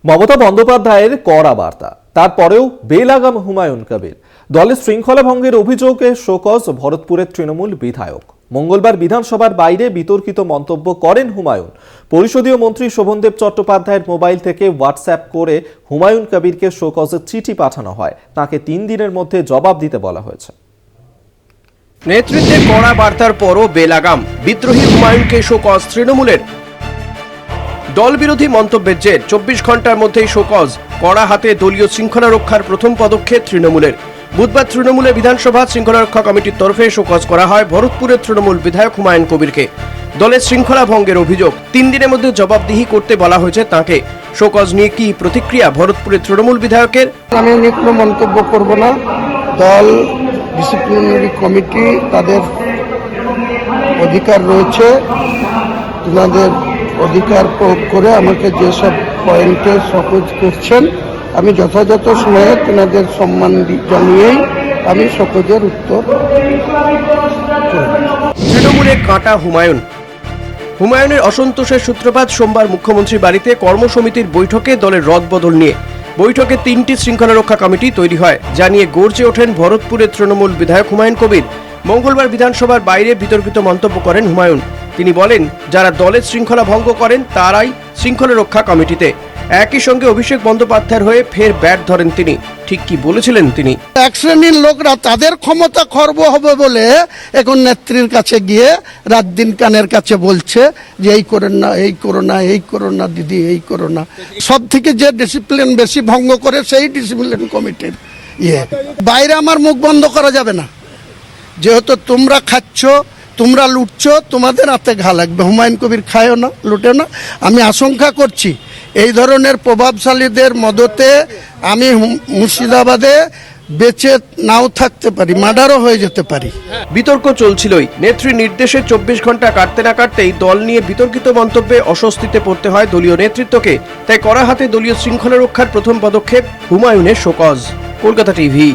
মমতা বন্দ্যোপাধ্যায়ের কড়া বার্তা, তারপরেও বেলাগাম হুমায়ুন কবির। দলের শৃঙ্খলা ভঙ্গের অভিযোগে শোকজ ভরতপুরের তৃণমূল বিধায়ক। মঙ্গলবার বিধানসভার বাইরে বিতর্কিত মন্তব্য করেন হুমায়ুন। পরিষদীয় মন্ত্রী শোভনদেব চট্টোপাধ্যায়ের মোবাইল থেকে হোয়াটসঅ্যাপ করে হুমায়ুন কবিরকে শোকজের চিঠি পাঠানো হয়। তাকে 3 দিনের মধ্যে জবাব দিতে বলা হয়েছে। নেতৃত্বের কড়া বার্তার পরও বেলাগাম, বিদ্রোহী হুমায়ুনকে শোকজ তৃণমূলের। দল বিরোধী মন্তব্যের জের 24 ঘন্টার মধ্যেই শোকজ, কড়া হাতে দলীয় শৃঙ্খলা রক্ষার প্রথম পদক্ষেপ তৃণমূলের। বুধবার তৃণমূলের বিধানসভা শৃঙ্খলা রক্ষা কমিটির তরফে শোকজ করা হয় ভরতপুরের তৃণমূল বিধায়ক হুমায়ুন কবিরকে। দলের শৃঙ্খলা ভঙ্গের অভিযোগ, 3 দিনের মধ্যে জবাবদিহি করতে বলা হয়েছে তাঁকে। শোকজ নিয়ে কি প্রতিক্রিয়া ভরতপুরের তৃণমূল বিধায়কের? আমি কোনো মন্তব্য করব না। দল ডিসিপ্লিনারি কমিটি তাদের অধিকার রয়েছে, তাদের অধিকার প্রয়োগ করে আমাকে যেসব পয়েন্টে শোকজ করছেন আমি যথাযথ সময়ে তাদের সম্মান জানিয়েই আমি শোকজের উত্তর। তৃণমূলে কাঁটা হুমায়ুন। হুমায়ুনের অসন্তোষের সূত্রপাত সোমবার মুখ্যমন্ত্রীর বাড়িতে কর্মসমিতির বৈঠকে দলের রদবদল নিয়ে। বৈঠকে 3টি শৃঙ্খলা রক্ষা কমিটি তৈরি হয়, যা নিয়ে গর্জে ওঠেন ভরতপুরের তৃণমূল বিধায়ক হুমায়ুন কবির। মঙ্গলবার বিধানসভার বাইরে বিতর্কিত মন্তব্য করেন হুমায়ুন। তিনি বলেন, যারা দলের শৃঙ্খলা ভঙ্গ করেন তারাই শৃঙ্খলা রক্ষা কমিটিতে। একই সঙ্গে অভিষেক বন্দ্যোপাধ্যায়ের হয়ে ফের ব্যাট ধরেন তিনি। ঠিক কি বলেছিলেন তিনি? এক শ্রেণীর লোকরা তাদের ক্ষমতা খর্ব হবে বলে এখন নেত্রীর কাছে গিয়ে রাত দিন কানের কাছে বলছে যে এই করেন না, এই করো না, এই করো না দিদি, এই করো না। সব থেকে যে ডিসিপ্লিন বেশি ভঙ্গ করে সেই ডিসিপ্লিন কমিটির বাইরে আমার মুখ বন্ধ করা যাবে না। যেহেতু তোমরা খাচ্ছ, তোমরা লুটছো, তোমাদের হাতে ঘা লাগবে। হুমায়ুন কবির খায়ও না, লুটে না। আমি আশঙ্কা করছি এই ধরনের প্রভাবশালীদের মদতে আমি মুর্শিদাবাদে বেঁচে নাও থাকতে পারি, মার্ডারও হয়ে যেতে পারি। বিতর্ক চলছিলই। নেত্রীর নির্দেশে 24 ঘন্টা কাটতে না কাটতেই দল নিয়ে বিতর্কিত মন্তব্যে অস্বস্তিতে পড়তে হয় দলীয় নেতৃত্বকে। তাই কড়া হাতে দলীয় শৃঙ্খলা রক্ষার প্রথম পদক্ষেপ হুমায়ুনের শোকজ। কলকাতা টিভি।